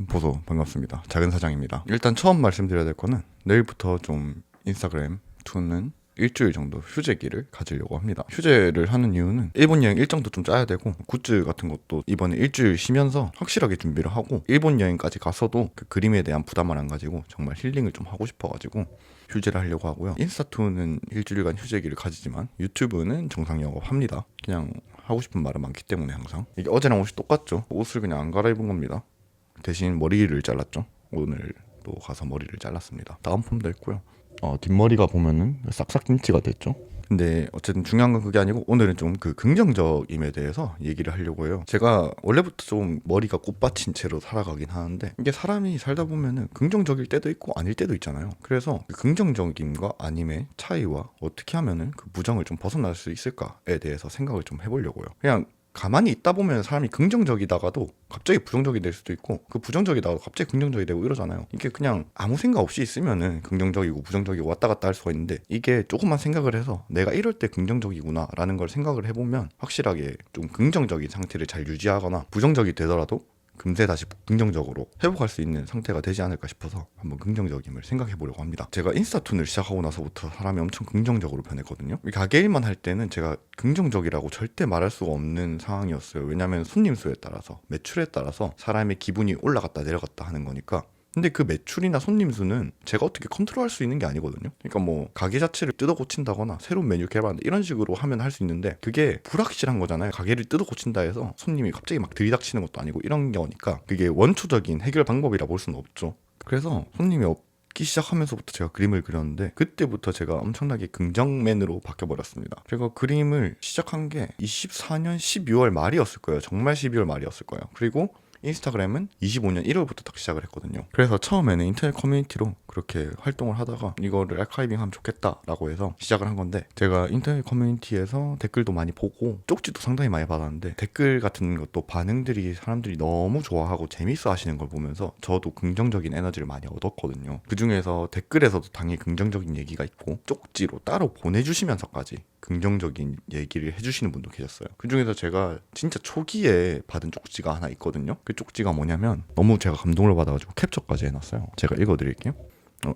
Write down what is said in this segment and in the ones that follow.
보소 반갑습니다. 작은 사장입니다. 일단 처음 말씀드려야 될 거는 내일부터 좀 인스타그램 투는 일주일 정도 휴재기를 가지려고 합니다. 휴재를 하는 이유는 일본 여행 일정도 좀 짜야 되고 굿즈 같은 것도 이번에 일주일 쉬면서 확실하게 준비를 하고 일본 여행까지 가서도 그 그림에 대한 부담을 안 가지고 정말 힐링을 좀 하고 싶어가지고 휴재를 하려고 하고요. 인스타투는 일주일간 휴재기를 가지지만 유튜브는 정상 영업합니다. 그냥 하고 싶은 말은 많기 때문에 항상 이게 어제랑 옷이 똑같죠. 옷을 그냥 안 갈아입은 겁니다. 대신 머리를 잘랐죠. 오늘도 가서 머리를 잘랐습니다. 다음 폼도 했고요. 뒷머리가 보면은 싹싹 김치가 됐죠. 근데 어쨌든 중요한 건 그게 아니고 오늘은 좀 그 긍정적임에 대해서 얘기를 하려고 해요. 제가 원래부터 좀 머리가 꽃받친 채로 살아가긴 하는데 이게 사람이 살다 보면은 긍정적일 때도 있고 아닐 때도 있잖아요. 그래서 그 긍정적임과 아님의 차이와 어떻게 하면은 그 부정을 좀 벗어날 수 있을까에 대해서 생각을 좀 해보려고요. 그냥 가만히 있다 보면 사람이 긍정적이다가도 갑자기 부정적이 될 수도 있고 그 부정적이다가도 갑자기 긍정적이 되고 이러잖아요. 이게 그냥 아무 생각 없이 있으면은 긍정적이고 부정적이고 왔다 갔다 할 수가 있는데 이게 조금만 생각을 해서 내가 이럴 때 긍정적이구나 라는 걸 생각을 해보면 확실하게 좀 긍정적인 상태를 잘 유지하거나 부정적이 되더라도 금세 다시 긍정적으로 회복할 수 있는 상태가 되지 않을까 싶어서 한번 긍정적임을 생각해 보려고 합니다. 제가 인스타툰을 시작하고 나서부터 사람이 엄청 긍정적으로 변했거든요. 가게 일만 할 때는 제가 긍정적이라고 절대 말할 수가 없는 상황이었어요. 왜냐하면 손님 수에 따라서 매출에 따라서 사람의 기분이 올라갔다 내려갔다 하는 거니까. 근데 그 매출이나 손님 수는 제가 어떻게 컨트롤할 수 있는 게 아니거든요. 그러니까 뭐 가게 자체를 뜯어 고친다거나 새로운 메뉴 개발한다 이런 식으로 하면 할 수 있는데 그게 불확실한 거잖아요. 가게를 뜯어 고친다 해서 손님이 갑자기 막 들이닥치는 것도 아니고 이런 거니까 그게 원초적인 해결 방법이라 볼 수는 없죠. 그래서 손님이 없기 시작하면서부터 제가 그림을 그렸는데 그때부터 제가 엄청나게 긍정맨으로 바뀌어버렸습니다. 제가 그림을 시작한 게 24년 12월 말이었을 거예요. 정말 12월 말이었을 거예요. 그리고 인스타그램은 25년 1월부터 딱 시작을 했거든요. 그래서 처음에는 인터넷 커뮤니티로 그렇게 활동을 하다가 이거를 아카이빙하면 좋겠다라고 해서 시작을 한 건데 제가 인터넷 커뮤니티에서 댓글도 많이 보고 쪽지도 상당히 많이 받았는데 댓글 같은 것도 반응들이 사람들이 너무 좋아하고 재밌어 하시는 걸 보면서 저도 긍정적인 에너지를 많이 얻었거든요. 그 중에서 댓글에서도 당연히 긍정적인 얘기가 있고 쪽지로 따로 보내주시면서까지 긍정적인 얘기를 해주시는 분도 계셨어요. 그 중에서 제가 진짜 초기에 받은 쪽지가 하나 있거든요. 그 쪽지가 뭐냐면 너무 제가 감동을 받아가지고 캡처까지 해놨어요. 제가 읽어드릴게요.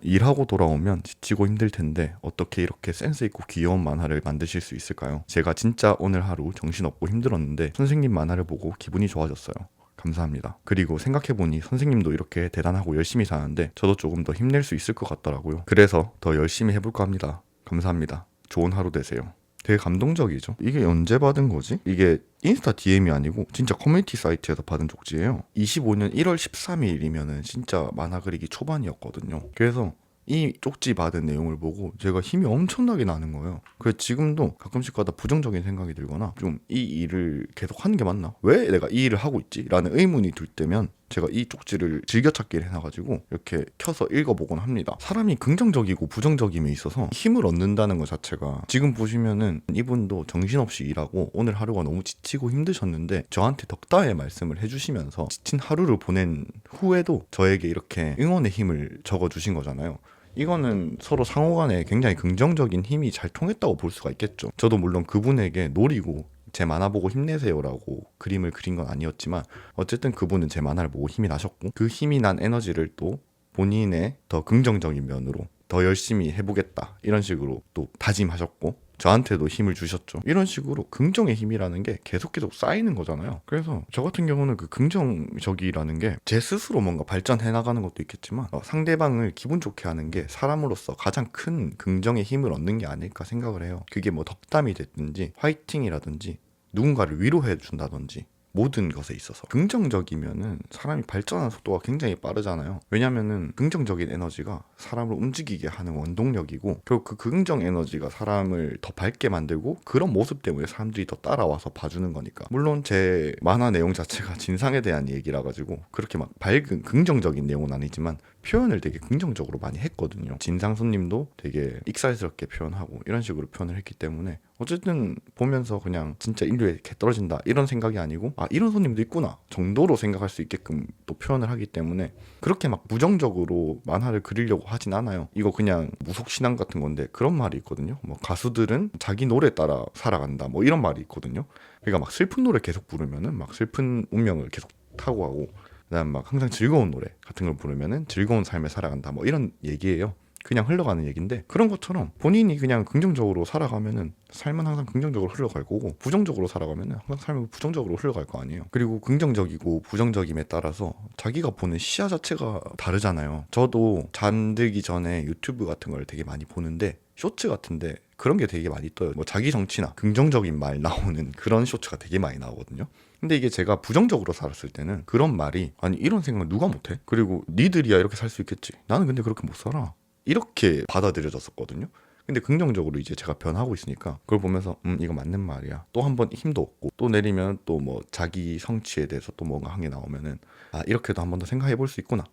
일하고 돌아오면 지치고 힘들 텐데 어떻게 이렇게 센스 있고 귀여운 만화를 만드실 수 있을까요? 제가 진짜 오늘 하루 정신없고 힘들었는데 선생님 만화를 보고 기분이 좋아졌어요. 감사합니다. 그리고 생각해보니 선생님도 이렇게 대단하고 열심히 사는데 저도 조금 더 힘낼 수 있을 것 같더라고요. 그래서 더 열심히 해볼까 합니다. 감사합니다. 좋은 하루 되세요. 되게 감동적이죠. 이게 언제 받은 거지? 이게 인스타 DM이 아니고 진짜 커뮤니티 사이트에서 받은 쪽지예요. 25년 1월 13일이면은 진짜 만화 그리기 초반이었거든요. 그래서 이 쪽지 받은 내용을 보고 제가 힘이 엄청나게 나는 거예요. 그래서 지금도 가끔씩 가다 부정적인 생각이 들거나 좀 이 일을 계속 하는 게 맞나? 왜 내가 이 일을 하고 있지? 라는 의문이 들 때면 제가 이 쪽지를 즐겨찾기를 해놔가지고 이렇게 켜서 읽어보곤 합니다. 사람이 긍정적이고 부정적임에 있어서 힘을 얻는다는 것 자체가 지금 보시면은 이분도 정신없이 일하고 오늘 하루가 너무 지치고 힘드셨는데 저한테 덕다의 말씀을 해주시면서 지친 하루를 보낸 후에도 저에게 이렇게 응원의 힘을 적어주신 거잖아요. 이거는 서로 상호간에 굉장히 긍정적인 힘이 잘 통했다고 볼 수가 있겠죠. 저도 물론 그분에게 노리고 제 만화 보고 힘내세요라고 그림을 그린 건 아니었지만 어쨌든 그분은 제 만화를 보고 힘이 나셨고 그 힘이 난 에너지를 또 본인의 더 긍정적인 면으로 더 열심히 해보겠다 이런 식으로 또 다짐하셨고 저한테도 힘을 주셨죠. 이런 식으로 긍정의 힘이라는 게 계속 쌓이는 거잖아요. 그래서 저 같은 경우는 그 긍정적이라는 게 제 스스로 뭔가 발전해 나가는 것도 있겠지만 상대방을 기분 좋게 하는 게 사람으로서 가장 큰 긍정의 힘을 얻는 게 아닐까 생각을 해요. 그게 뭐 덕담이 됐든지 화이팅이라든지 누군가를 위로해 준다든지 모든 것에 있어서 긍정적이면은 사람이 발전하는 속도가 굉장히 빠르잖아요. 왜냐면은 긍정적인 에너지가 사람을 움직이게 하는 원동력이고 결국 그 긍정 에너지가 사람을 더 밝게 만들고 그런 모습 때문에 사람들이 더 따라와서 봐주는 거니까. 물론 제 만화 내용 자체가 진상에 대한 얘기라 가지고 그렇게 막 밝은 긍정적인 내용은 아니지만 표현을 되게 긍정적으로 많이 했거든요. 진상 손님도 되게 익살스럽게 표현하고 이런 식으로 표현을 했기 때문에 어쨌든 보면서 그냥 진짜 인류에 개 떨어진다 이런 생각이 아니고 아 이런 손님도 있구나 정도로 생각할 수 있게끔 또 표현을 하기 때문에 그렇게 막 부정적으로 만화를 그리려고 하진 않아요. 이거 그냥 무속신앙 같은 건데 그런 말이 있거든요. 뭐 가수들은 자기 노래 따라 살아간다 뭐 이런 말이 있거든요. 그러니까 막 슬픈 노래 계속 부르면은 막 슬픈 운명을 계속 타고 가고 그다음 막 항상 즐거운 노래 같은 걸 부르면은 즐거운 삶을 살아간다 뭐 이런 얘기예요. 그냥 흘러가는 얘기인데 그런 것처럼 본인이 그냥 긍정적으로 살아가면은 삶은 항상 긍정적으로 흘러갈 거고 부정적으로 살아가면은 항상 삶은 부정적으로 흘러갈 거 아니에요. 그리고 긍정적이고 부정적임에 따라서 자기가 보는 시야 자체가 다르잖아요. 저도 잠들기 전에 유튜브 같은 걸 되게 많이 보는데 쇼츠 같은데 그런 게 되게 많이 떠요. 뭐 자기 정치나 긍정적인 말 나오는 그런 쇼츠가 되게 많이 나오거든요. 근데 이게 제가 부정적으로 살았을 때는 그런 말이 아니 이런 생각 누가 못해? 그리고 니들이야 이렇게 살 수 있겠지. 나는 근데 그렇게 못 살아. 이렇게 받아들여졌었거든요. 근데 긍정적으로 이제 제가 변하고 있으니까 그걸 보면서 이거 맞는 말이야. 또 한 번 힘도 얻고 또 내리면 또 뭐 자기 성취에 대해서 또 뭔가 한 게 나오면은 아 이렇게도 한 번 더 생각해 볼 수 있구나.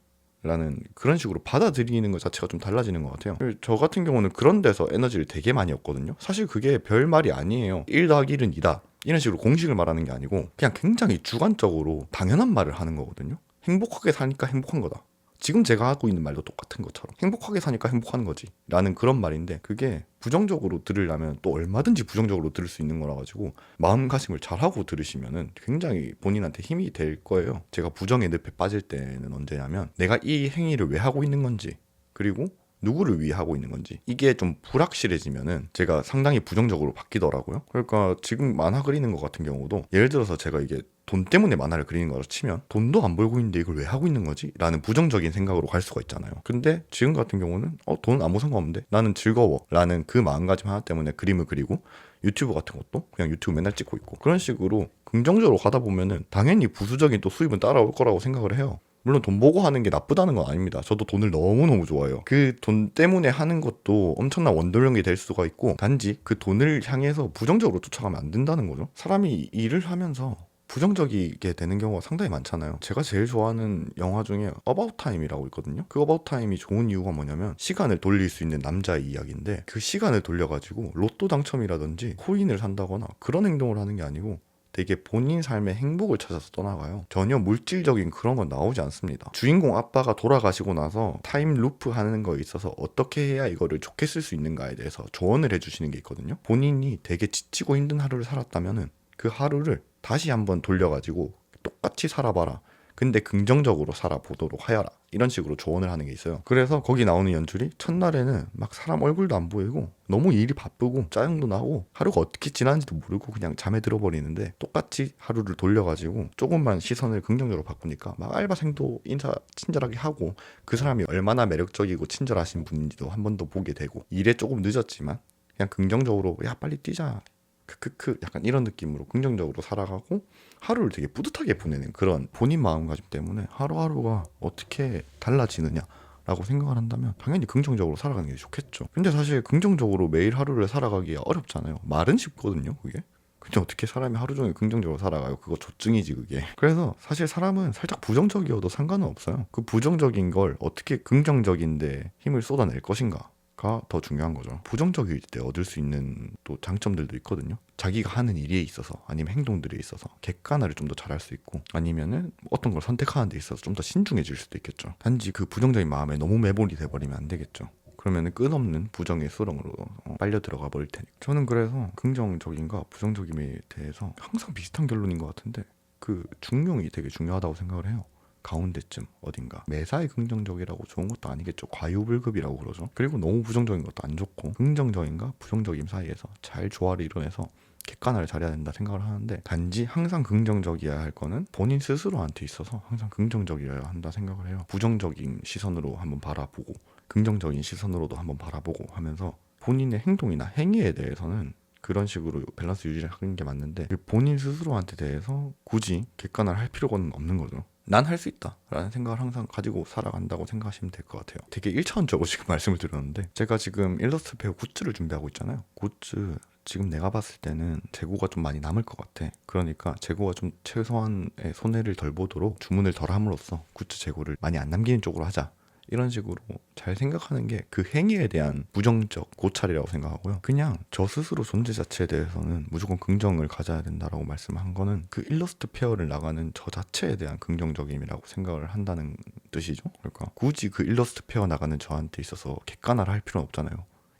라는 그런 식으로 받아들이는 것 자체가 좀 달라지는 것 같아요. 저 같은 경우는 그런 데서 에너지를 되게 많이 얻거든요. 사실 그게 별 말이 아니에요. 1 더하기 1은 2다. 이런 식으로 공식을 말하는 게 아니고 그냥 굉장히 주관적으로 당연한 말을 하는 거거든요. 행복하게 사니까 행복한 거다. 지금 제가 하고 있는 말도 똑같은 것처럼 행복하게 사니까 행복한 거지 라는 그런 말인데 그게 부정적으로 들으려면 또 얼마든지 부정적으로 들을 수 있는 거라 가지고 마음가짐을 잘하고 들으시면은 굉장히 본인한테 힘이 될 거예요. 제가 부정의 늪에 빠질 때는 언제냐면 내가 이 행위를 왜 하고 있는 건지 그리고 누구를 위해 하고 있는 건지 이게 좀 불확실해지면은 제가 상당히 부정적으로 바뀌더라고요. 그러니까 지금 만화 그리는 것 같은 경우도 예를 들어서 제가 이게 돈 때문에 만화를 그리는 거라 치면 돈도 안 벌고 있는데 이걸 왜 하고 있는 거지? 라는 부정적인 생각으로 갈 수가 있잖아요. 근데 지금 같은 경우는 돈 아무 상관없는데 나는 즐거워 라는 그 마음가짐 하나 때문에 그림을 그리고 유튜브 같은 것도 그냥 유튜브 맨날 찍고 있고 그런 식으로 긍정적으로 가다 보면은 당연히 부수적인 또 수입은 따라올 거라고 생각을 해요. 물론 돈 보고 하는 게 나쁘다는 건 아닙니다. 저도 돈을 너무너무 좋아해요. 그 돈 때문에 하는 것도 엄청난 원동력이 될 수가 있고 단지 그 돈을 향해서 부정적으로 쫓아가면 안 된다는 거죠. 사람이 일을 하면서 부정적이게 되는 경우가 상당히 많잖아요. 제가 제일 좋아하는 영화 중에 어바웃 타임이라고 있거든요. 그 어바웃 타임이 좋은 이유가 뭐냐면 시간을 돌릴 수 있는 남자의 이야기인데 그 시간을 돌려가지고 로또 당첨이라든지 코인을 산다거나 그런 행동을 하는 게 아니고 되게 본인 삶의 행복을 찾아서 떠나가요. 전혀 물질적인 그런 건 나오지 않습니다. 주인공 아빠가 돌아가시고 나서 타임 루프 하는 거에 있어서 어떻게 해야 이거를 좋게 쓸 수 있는가에 대해서 조언을 해주시는 게 있거든요. 본인이 되게 지치고 힘든 하루를 살았다면은 그 하루를 다시 한번 돌려가지고 똑같이 살아봐라. 근데 긍정적으로 살아보도록 하여라. 이런 식으로 조언을 하는 게 있어요. 그래서 거기 나오는 연출이 첫날에는 막 사람 얼굴도 안 보이고 너무 일이 바쁘고 짜증도 나고 하루가 어떻게 지나는지도 모르고 그냥 잠에 들어버리는데 똑같이 하루를 돌려가지고 조금만 시선을 긍정적으로 바꾸니까 막 알바생도 인사 친절하게 하고 그 사람이 얼마나 매력적이고 친절하신 분인지도 한 번 더 보게 되고 일에 조금 늦었지만 그냥 긍정적으로 야 빨리 뛰자 크크크 약간 이런 느낌으로 긍정적으로 살아가고 하루를 되게 뿌듯하게 보내는 그런 본인 마음가짐 때문에 하루하루가 어떻게 달라지느냐라고 생각을 한다면 당연히 긍정적으로 살아가는 게 좋겠죠. 근데 사실 긍정적으로 매일 하루를 살아가기가 어렵잖아요. 말은 쉽거든요 그게. 근데 어떻게 사람이 하루 종일 긍정적으로 살아가요? 그거 조증이지 그게. 그래서 사실 사람은 살짝 부정적이어도 상관은 없어요. 그 부정적인 걸 어떻게 긍정적인데 힘을 쏟아낼 것인가 가 더 중요한 거죠. 부정적일 때 얻을 수 있는 또 장점들도 있거든요. 자기가 하는 일에 있어서 아니면 행동들에 있어서 객관화를 좀 더 잘할 수 있고 아니면은 어떤 걸 선택하는 데 있어서 좀 더 신중해질 수도 있겠죠. 단지 그 부정적인 마음에 너무 매몰이 돼버리면 안 되겠죠. 그러면은 끝없는 부정의 수렁으로 빨려 들어가 버릴 테니까. 저는 그래서 긍정적인가 부정적임에 대해서 항상 비슷한 결론인 것 같은데 그 중용이 되게 중요하다고 생각을 해요. 가운데쯤 어딘가 매사에 긍정적이라고 좋은 것도 아니겠죠. 과유불급이라고 그러죠. 그리고 너무 부정적인 것도 안 좋고 긍정적인가 부정적임 사이에서 잘 조화를 이뤄내서 객관화를 잘해야 된다 생각을 하는데 단지 항상 긍정적이어야 할 거는 본인 스스로한테 있어서 항상 긍정적이어야 한다 생각을 해요. 부정적인 시선으로 한번 바라보고 긍정적인 시선으로도 한번 바라보고 하면서 본인의 행동이나 행위에 대해서는 그런 식으로 밸런스 유지를 하는 게 맞는데 본인 스스로한테 대해서 굳이 객관화를 할 필요는 없는 거죠. 난 할 수 있다 라는 생각을 항상 가지고 살아간다고 생각하시면 될 것 같아요. 되게 1차원적으로 지금 말씀을 드렸는데 제가 지금 일러스트 페어 굿즈를 준비하고 있잖아요. 굿즈 지금 내가 봤을 때는 재고가 좀 많이 남을 것 같아. 그러니까 재고가 좀 최소한의 손해를 덜 보도록 주문을 덜 함으로써 굿즈 재고를 많이 안 남기는 쪽으로 하자. 이런 식으로 잘 생각하는 게 그 행위에 대한 부정적 고찰이라고 생각하고요. 그냥 저 스스로 존재 자체에 대해서는 무조건 긍정을 가져야 된다라고 말씀한 거는 그 일러스트 페어를 나가는 저 자체에 대한 긍정적임이라고 생각을 한다는 뜻이죠. 그러니까 굳이 그 일러스트 페어 나가는 저한테 있어서 객관화를 할 필요는 없잖아요.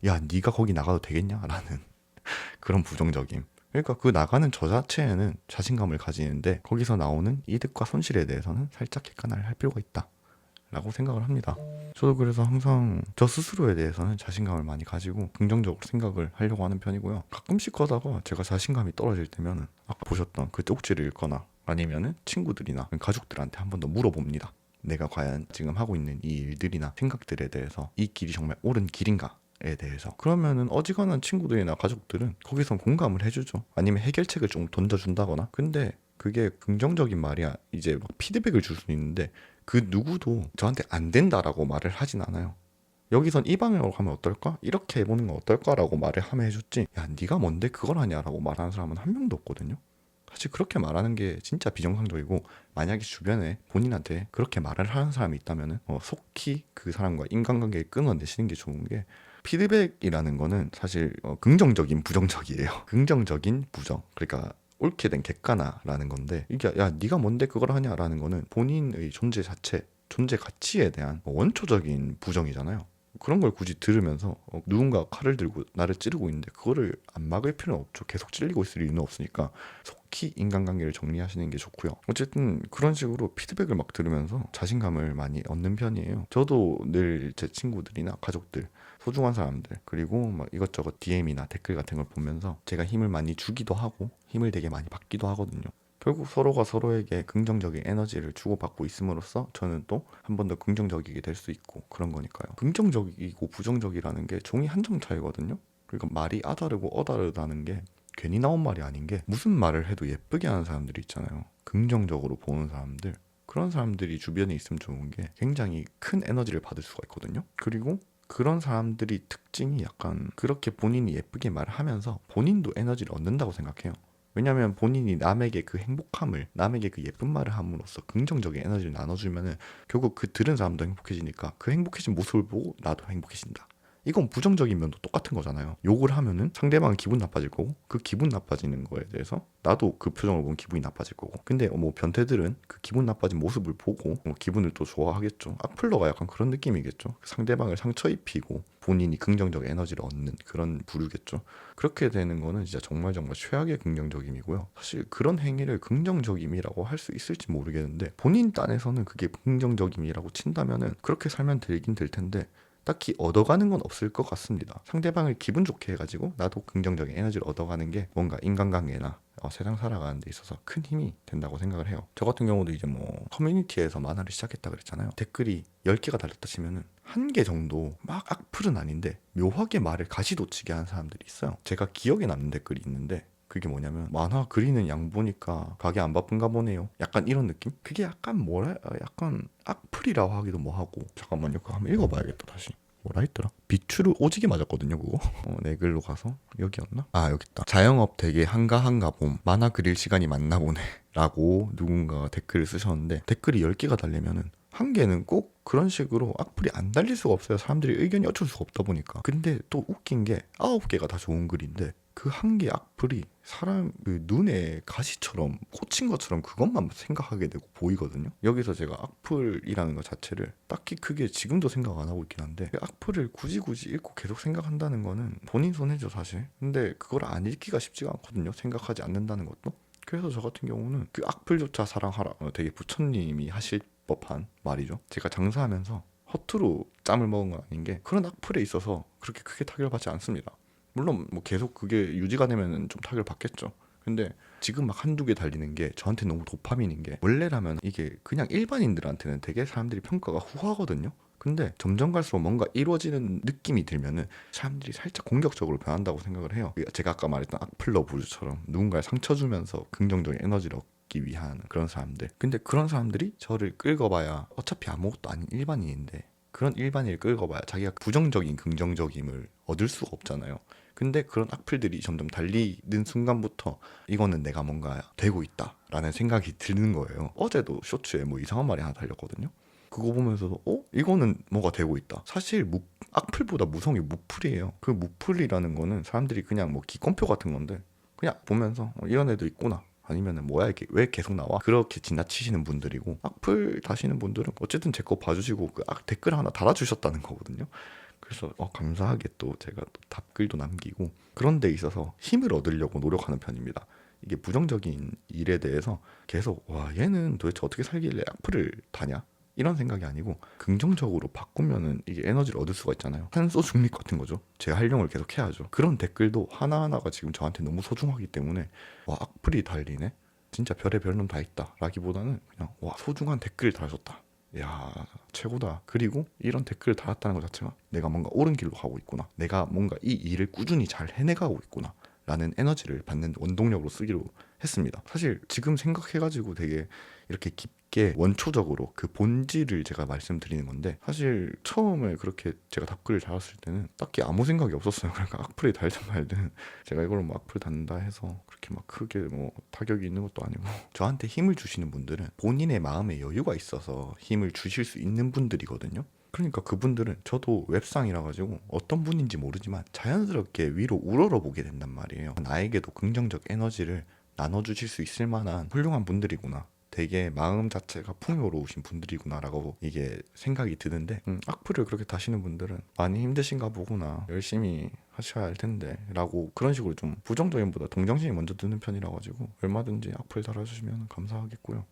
야, 네가 거기 나가도 되겠냐? 라는 그런 부정적임. 그러니까 그 나가는 저 자체에는 자신감을 가지는데 거기서 나오는 이득과 손실에 대해서는 살짝 객관화를 할 필요가 있다 라고 생각을 합니다. 저도 그래서 항상 저 스스로에 대해서는 자신감을 많이 가지고 긍정적으로 생각을 하려고 하는 편이고요. 가끔씩 하다가 제가 자신감이 떨어질 때면 아까 보셨던 그 쪽지를 읽거나 아니면은 친구들이나 가족들한테 한 번 더 물어봅니다. 내가 과연 지금 하고 있는 이 일들이나 생각들에 대해서 이 길이 정말 옳은 길인가 에 대해서. 그러면은 어지간한 친구들이나 가족들은 거기선 공감을 해주죠. 아니면 해결책을 좀 던져준다거나. 근데 그게 긍정적인 말이야 이제 막 피드백을 줄 수 있는데 그 누구도 저한테 안 된다라고 말을 하진 않아요. 여기선 이 방향으로 가면 어떨까? 이렇게 해보는 건 어떨까라고 말을 하면 해줬지, 야 네가 뭔데 그걸 하냐라고 말하는 사람은 한 명도 없거든요. 사실 그렇게 말하는 게 진짜 비정상적이고, 만약에 주변에 본인한테 그렇게 말을 하는 사람이 있다면 속히 그 사람과 인간관계를 끊어내시는 게 좋은 게, 피드백이라는 거는 사실 긍정적인 부정적이에요. 긍정적인 부정, 그러니까 옳게 된 객관화라는 건데, 이게 야 네가 뭔데 그걸 하냐라는 거는 본인의 존재 자체, 존재 가치에 대한 원초적인 부정이잖아요. 그런 걸 굳이 들으면서 누군가 칼을 들고 나를 찌르고 있는데 그거를 안 막을 필요는 없죠. 계속 찔리고 있을 이유는 없으니까 속히 인간관계를 정리하시는 게 좋고요. 어쨌든 그런 식으로 피드백을 막 들으면서 자신감을 많이 얻는 편이에요. 저도 늘 제 친구들이나 가족들, 소중한 사람들, 그리고 막 이것저것 DM이나 댓글 같은 걸 보면서 제가 힘을 많이 주기도 하고 힘을 되게 많이 받기도 하거든요. 결국 서로가 서로에게 긍정적인 에너지를 주고받고 있음으로써 저는 또 한 번 더 긍정적이게 될 수 있고 그런 거니까요. 긍정적이고 부정적이라는 게 종이 한 점 차이거든요. 그러니까 말이 아다르고 어다르다는 게 괜히 나온 말이 아닌 게, 무슨 말을 해도 예쁘게 하는 사람들이 있잖아요. 긍정적으로 보는 사람들. 그런 사람들이 주변에 있으면 좋은 게 굉장히 큰 에너지를 받을 수가 있거든요. 그리고 그런 사람들이 특징이 약간 그렇게 본인이 예쁘게 말을 하면서 본인도 에너지를 얻는다고 생각해요. 왜냐하면 본인이 남에게 그 행복함을, 남에게 그 예쁜 말을 함으로써 긍정적인 에너지를 나눠주면은 결국 그 들은 사람도 행복해지니까 그 행복해진 모습을 보고 나도 행복해진다. 이건 부정적인 면도 똑같은 거잖아요. 욕을 하면은 상대방은 기분 나빠질 거고, 그 기분 나빠지는 거에 대해서 나도 그 표정을 보면 기분이 나빠질 거고. 근데 뭐 변태들은 그 기분 나빠진 모습을 보고 기분을 또 좋아하겠죠. 악플러가 약간 그런 느낌이겠죠. 상대방을 상처 입히고 본인이 긍정적 에너지를 얻는 그런 부류겠죠. 그렇게 되는 거는 진짜 정말 정말 최악의 긍정적임이고요. 사실 그런 행위를 긍정적임이라고 할 수 있을지 모르겠는데, 본인 딴에서는 그게 긍정적임이라고 친다면은 그렇게 살면 되긴 될 텐데 딱히 얻어가는 건 없을 것 같습니다. 상대방을 기분 좋게 해가지고 나도 긍정적인 에너지를 얻어가는 게 뭔가 인간관계나 세상 살아가는 데 있어서 큰 힘이 된다고 생각을 해요. 저 같은 경우도 이제 뭐 커뮤니티에서 만화를 시작했다 그랬잖아요. 댓글이 10개가 달렸다 치면은 1개 정도 막 악플은 아닌데 묘하게 말을 가시돋치게 하는 사람들이 있어요. 제가 기억에 남는 댓글이 있는데, 그게 뭐냐면 만화 그리는 양 보니까 가게 안 바쁜가 보네요. 약간 이런 느낌? 그게 약간 뭐라, 약간 악플이라고 하기도 뭐하고. 잠깐만요, 그거 한번 읽어봐야겠다 다시. 뭐라 했더라? 비추를 오지게 맞았거든요 그거. 내 글로 가서 여기였나? 아 여기 있다. 자영업 되게 한가한가 봄. 만화 그릴 시간이 많나 보네 라고 누군가 댓글을 쓰셨는데, 댓글이 10개가 달리면은 1개는 꼭 그런 식으로 악플이 안 달릴 수가 없어요. 사람들이 의견이 어쩔 수가 없다 보니까. 근데 또 웃긴 게 9개가 다 좋은 글인데 그 1개 악플이 사람 그 눈에 가시처럼 꽂힌 것처럼 그것만 생각하게 되고 보이거든요. 여기서 제가 악플이라는 것 자체를 딱히 크게 지금도 생각 안 하고 있긴 한데, 그 악플을 굳이 읽고 계속 생각한다는 거는 본인 손해죠 사실. 근데 그걸 안 읽기가 쉽지가 않거든요. 생각하지 않는다는 것도. 그래서 저 같은 경우는 그 악플조차 사랑하라, 되게 부처님이 하실 법한 말이죠. 제가 장사하면서 허투루 짬을 먹은 건 아닌 게, 그런 악플에 있어서 그렇게 크게 타격을 받지 않습니다. 물론 뭐 계속 그게 유지가 되면 좀 타격을 받겠죠. 근데 지금 막 1~2개 달리는 게 저한테 너무 도파민인 게, 원래라면 이게 그냥 일반인들한테는 되게 사람들이 평가가 후하거든요. 근데 점점 갈수록 뭔가 이루어지는 느낌이 들면은 사람들이 살짝 공격적으로 변한다고 생각을 해요. 제가 아까 말했던 악플러 부류처럼 누군가를 상처 주면서 긍정적인 에너지를 얻기 위한 그런 사람들. 근데 그런 사람들이 저를 끌어봐야 어차피 아무것도 아닌 일반인인데, 그런 일반인을 끌어봐야 자기가 부정적인 긍정적임을 얻을 수가 없잖아요. 근데 그런 악플들이 점점 달리는 순간부터 이거는 내가 뭔가 되고 있다 라는 생각이 드는 거예요. 어제도 쇼츠에 뭐 이상한 말이 하나 달렸거든요. 그거 보면서도 이거는 뭐가 되고 있다. 사실 악플보다 무서운 게 무플이에요. 그 무플이라는 거는 사람들이 그냥 뭐 기권표 같은 건데, 그냥 보면서 이런 애도 있구나, 아니면은 뭐야 이게 왜 계속 나와, 그렇게 지나치시는 분들이고, 악플 다시는 분들은 어쨌든 제 거 봐주시고 댓글 하나 달아주셨다는 거거든요. 그래서 감사하게 또 제가 또 답글도 남기고 그런 데 있어서 힘을 얻으려고 노력하는 편입니다. 이게 부정적인 일에 대해서 계속 와 얘는 도대체 어떻게 살길래 악플을 다냐 이런 생각이 아니고 긍정적으로 바꾸면은 이게 에너지를 얻을 수가 있잖아요. 탄소 중립 같은 거죠. 제 활용을 계속 해야죠. 그런 댓글도 하나하나가 지금 저한테 너무 소중하기 때문에 와 악플이 달리네 진짜 별의 별놈 다 있다 라기보다는 그냥 와 소중한 댓글을 달아줬다, 야 최고다. 그리고 이런 댓글을 달았다는 것 자체가 내가 뭔가 옳은 길로 가고 있구나, 내가 뭔가 이 일을 꾸준히 잘 해내가고 있구나 라는 에너지를 받는 원동력으로 쓰기로 했습니다. 사실 지금 생각해가지고 되게 이렇게 깊게 원초적으로 그 본질을 제가 말씀드리는 건데, 사실 처음에 그렇게 제가 답글을 달았을 때는 딱히 아무 생각이 없었어요. 그러니까 악플이 달든 말든 제가 이걸 뭐 악플 단다 해서 그렇게 막 크게 뭐 타격이 있는 것도 아니고, 저한테 힘을 주시는 분들은 본인의 마음에 여유가 있어서 힘을 주실 수 있는 분들이거든요. 그러니까 그분들은 저도 웹상이라 가지고 어떤 분인지 모르지만 자연스럽게 위로 우러러보게 된단 말이에요. 나에게도 긍정적 에너지를 나눠주실 수 있을 만한 훌륭한 분들이구나, 되게 마음 자체가 풍요로우신 분들이구나라고 이게 생각이 드는데, 악플을 그렇게 다시는 분들은 많이 힘드신가 보구나, 열심히 하셔야 할 텐데 라고 그런 식으로 좀 부정적인보다 동정심이 먼저 드는 편이라 가지고 얼마든지 악플 달아주시면 감사하겠고요.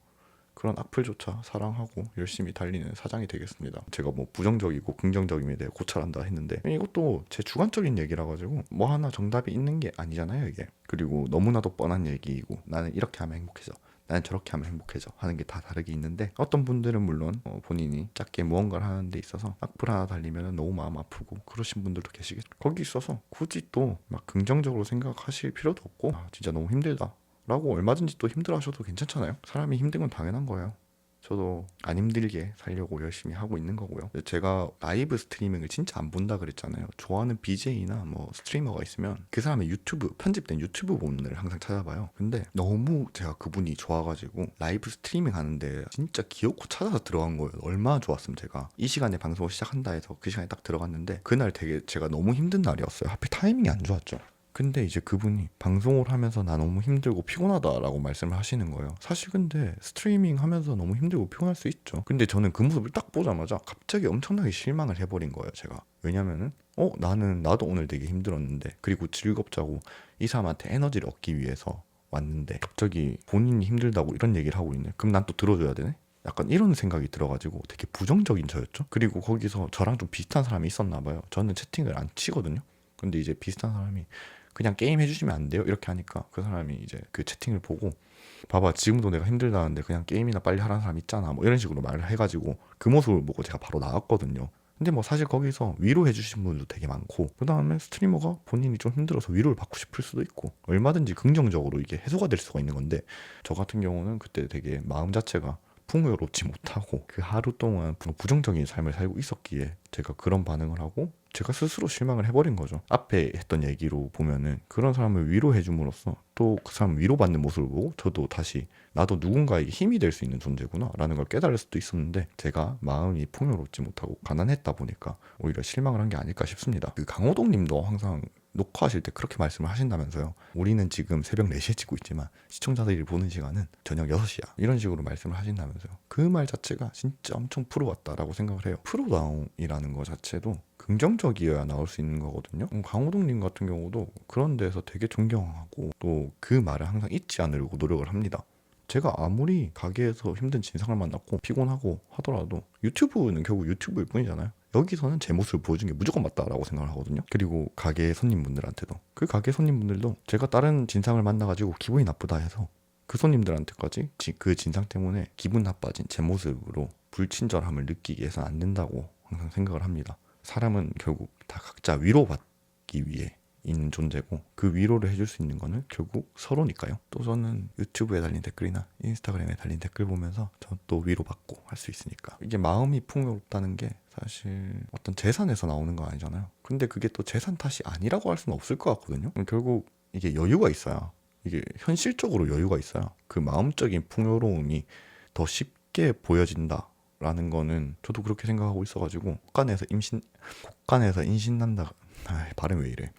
그런 악플조차 사랑하고 열심히 달리는 사장이 되겠습니다. 제가 뭐 부정적이고 긍정적임에 대해 고찰한다 했는데 이것도 제 주관적인 얘기라 가지고 뭐 하나 정답이 있는 게 아니잖아요 이게. 그리고 너무나도 뻔한 얘기이고 나는 이렇게 하면 행복해져, 나는 저렇게 하면 행복해져 하는 게 다 다르게 있는데, 어떤 분들은 물론 본인이 작게 무언가를 하는 데 있어서 악플 하나 달리면 너무 마음 아프고 그러신 분들도 계시겠죠. 거기 있어서 굳이 또 막 긍정적으로 생각하실 필요도 없고 진짜 너무 힘들다 라고 얼마든지 또 힘들어 하셔도 괜찮잖아요. 사람이 힘든 건 당연한 거예요. 저도 안 힘들게 살려고 열심히 하고 있는 거고요. 제가 라이브 스트리밍을 진짜 안 본다 그랬잖아요. 좋아하는 BJ나 뭐 스트리머가 있으면 그 사람의 유튜브, 편집된 유튜브 본을 항상 찾아봐요. 근데 너무 제가 그분이 좋아가지고 라이브 스트리밍 하는데 진짜 기어코 찾아서 들어간 거예요. 얼마나 좋았으면 제가 이 시간에 방송을 시작한다 해서 그 시간에 딱 들어갔는데, 그날 되게 제가 너무 힘든 날이었어요. 하필 타이밍이 안 좋았죠. 근데 이제 그분이 방송을 하면서 나 너무 힘들고 피곤하다라고 말씀을 하시는 거예요. 사실 근데 스트리밍 하면서 너무 힘들고 피곤할 수 있죠. 근데 저는 그 모습을 딱 보자마자 갑자기 엄청나게 실망을 해버린 거예요, 제가. 왜냐면은 나도 오늘 되게 힘들었는데, 그리고 즐겁자고 이 사람한테 에너지를 얻기 위해서 왔는데 갑자기 본인이 힘들다고 이런 얘기를 하고 있네. 그럼 난 또 들어줘야 되네? 약간 이런 생각이 들어가지고 되게 부정적인 저였죠. 그리고 거기서 저랑 좀 비슷한 사람이 있었나 봐요. 저는 채팅을 안 치거든요. 근데 이제 비슷한 사람이 그냥 게임 해주시면 안 돼요? 이렇게 하니까 그 사람이 이제 그 채팅을 보고, 봐봐 지금도 내가 힘들다는데 그냥 게임이나 빨리 하라는 사람 있잖아, 뭐 이런 식으로 말을 해가지고 그 모습을 보고 제가 바로 나왔거든요. 근데 뭐 사실 거기서 위로해 주신 분들도 되게 많고, 그 다음에 스트리머가 본인이 좀 힘들어서 위로를 받고 싶을 수도 있고, 얼마든지 긍정적으로 이게 해소가 될 수가 있는 건데, 저 같은 경우는 그때 되게 마음 자체가 풍요롭지 못하고 그 하루 동안 부정적인 삶을 살고 있었기에 제가 그런 반응을 하고 제가 스스로 실망을 해버린 거죠. 앞에 했던 얘기로 보면은 그런 사람을 위로해 줌으로써 또 그 사람 위로받는 모습을 보고 저도 다시 나도 누군가에게 힘이 될 수 있는 존재구나 라는 걸 깨달을 수도 있었는데, 제가 마음이 풍요롭지 못하고 가난했다 보니까 오히려 실망을 한 게 아닐까 싶습니다. 그 강호동 님도 항상 녹화하실 때 그렇게 말씀을 하신다면서요. 우리는 지금 새벽 4시에 찍고 있지만 시청자들이 보는 시간은 저녁 6시야. 이런 식으로 말씀을 하신다면서요. 그 말 자체가 진짜 엄청 프로 같다라고 생각을 해요. 프로다움이라는 거 자체도 긍정적이어야 나올 수 있는 거거든요. 강호동님 같은 경우도 그런 데서 되게 존경하고 또 그 말을 항상 잊지 않으려고 노력을 합니다. 제가 아무리 가게에서 힘든 진상을 만났고 피곤하고 하더라도 유튜브는 결국 유튜브일 뿐이잖아요. 여기서는 제 모습을 보여준 게 무조건 맞다라고 생각을 하거든요. 그리고 가게 손님분들한테도, 그 가게 손님분들도 제가 다른 진상을 만나가지고 기분이 나쁘다 해서 그 손님들한테까지 그 진상 때문에 기분 나빠진 제 모습으로 불친절함을 느끼게 해서는 안 된다고 항상 생각을 합니다. 사람은 결국 다 각자 위로받기 위해 있는 존재고, 그 위로를 해줄 수 있는 거는 결국 서로니까요. 또 저는 유튜브에 달린 댓글이나 인스타그램에 달린 댓글 보면서 저 또 위로받고 할 수 있으니까, 이게 마음이 풍요롭다는 게 사실 어떤 재산에서 나오는 거 아니잖아요. 근데 그게 또 재산 탓이 아니라고 할 수는 없을 것 같거든요. 결국 이게 여유가 있어야, 이게 현실적으로 여유가 있어야 그 마음적인 풍요로움이 더 쉽게 보여진다 라는 거는 저도 그렇게 생각하고 있어가지고, 곳간에서 인신난다, 발음 왜 이래,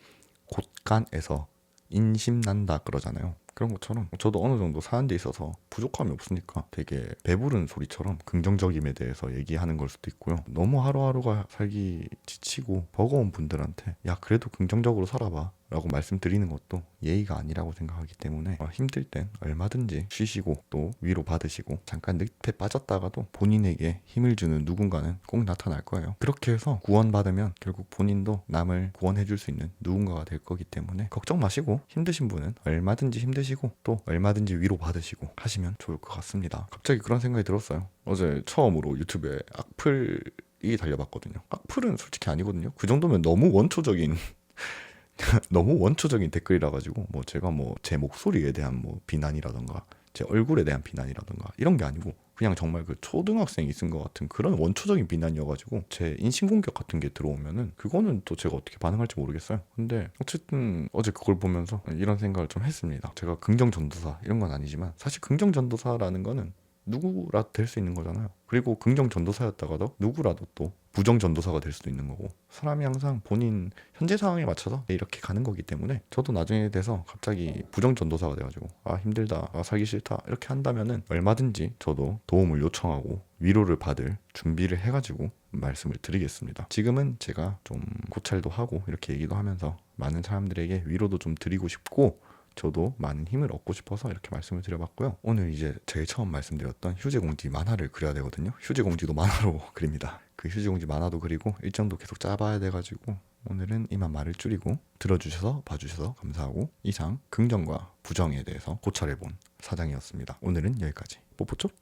곳간에서 인심난다 그러잖아요. 그런 것처럼 저도 어느 정도 사는 데 있어서 부족함이 없으니까 되게 배부른 소리처럼 긍정적임에 대해서 얘기하는 걸 수도 있고요. 너무 하루하루가 살기 지치고 버거운 분들한테 야 그래도 긍정적으로 살아봐 라고 말씀드리는 것도 예의가 아니라고 생각하기 때문에 힘들 땐 얼마든지 쉬시고 또 위로 받으시고 잠깐 늪에 빠졌다가도 본인에게 힘을 주는 누군가는 꼭 나타날 거예요. 그렇게 해서 구원받으면 결국 본인도 남을 구원해 줄 수 있는 누군가가 될 거기 때문에 걱정 마시고 힘드신 분은 얼마든지 힘드시고 또 얼마든지 위로 받으시고 하시면 좋을 것 같습니다. 갑자기 그런 생각이 들었어요. 어제 처음으로 유튜브에 악플이 달려봤거든요. 악플은 솔직히 아니거든요. 그 정도면 너무 원초적인 너무 원초적인 댓글이라 가지고 뭐 제가 뭐 제 목소리에 대한 뭐 비난이라던가 제 얼굴에 대한 비난이라던가 이런 게 아니고 그냥 정말 그 초등학생이 쓴 것 같은 그런 원초적인 비난이어가지고 제 인신공격 같은 게 들어오면은 그거는 또 제가 어떻게 반응할지 모르겠어요. 근데 어쨌든 어제 그걸 보면서 이런 생각을 좀 했습니다. 제가 긍정전도사 이런 건 아니지만 사실 긍정전도사라는 거는 누구라도 될 수 있는 거잖아요. 그리고 긍정전도사였다가도 누구라도 또 부정전도사가 될 수도 있는 거고 사람이 항상 본인 현재 상황에 맞춰서 이렇게 가는 거기 때문에 저도 나중에 돼서 갑자기 부정전도사가 돼가지고 아 힘들다 아 살기 싫다 이렇게 한다면은 얼마든지 저도 도움을 요청하고 위로를 받을 준비를 해가지고 말씀을 드리겠습니다. 지금은 제가 좀 고찰도 하고 이렇게 얘기도 하면서 많은 사람들에게 위로도 좀 드리고 싶고 저도 많은 힘을 얻고 싶어서 이렇게 말씀을 드려봤고요. 오늘 이제 제일 처음 말씀드렸던 휴지공지 만화를 그려야 되거든요. 휴지공지도 만화로 그립니다. 그 휴지공지 만화도 그리고 일정도 계속 짜봐야 돼가지고 오늘은 이만 말을 줄이고 들어주셔서 봐주셔서 감사하고 이상 긍정과 부정에 대해서 고찰해본 사장이었습니다. 오늘은 여기까지. 뽀뽀쪽.